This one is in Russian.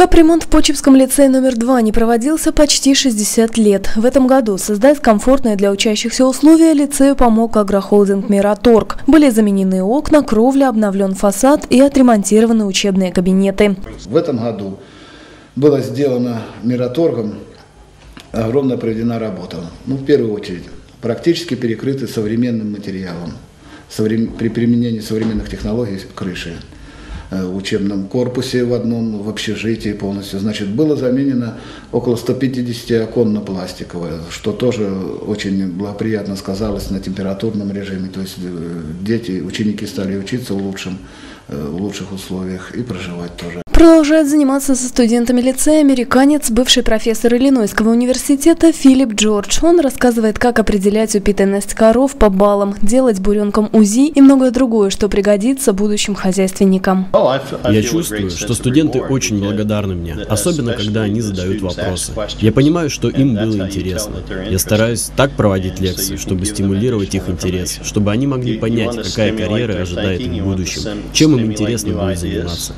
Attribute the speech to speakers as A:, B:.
A: Капремонт в Почепском лицее номер 2 не проводился почти 60 лет. В этом году создать комфортные для учащихся условия лицею помог агрохолдинг «Мираторг». Были заменены окна, кровля, обновлен фасад и отремонтированы учебные кабинеты.
B: В этом году было сделано «Мираторгом», огромная проведена работа. В первую очередь, практически перекрыты современным материалом, при применении современных технологий крыши. В учебном корпусе в одном, в общежитии полностью. Значит, было заменено около 150 окон на пластиковое, что тоже очень благоприятно сказалось на температурном режиме. То есть ученики стали учиться в лучших условиях и проживать тоже.
A: Продолжает заниматься со студентами лицея американец, бывший профессор Иллинойского университета Филипп Джордж. Он рассказывает, как определять упитанность коров по баллам, делать буренкам УЗИ и многое другое, что пригодится будущим хозяйственникам.
C: Я чувствую, что студенты очень благодарны мне, особенно когда они задают вопросы. Я понимаю, что им было интересно. Я стараюсь так проводить лекции, чтобы стимулировать их интерес, чтобы они могли понять, какая карьера ожидает их в будущем, чем им интересно будет заниматься.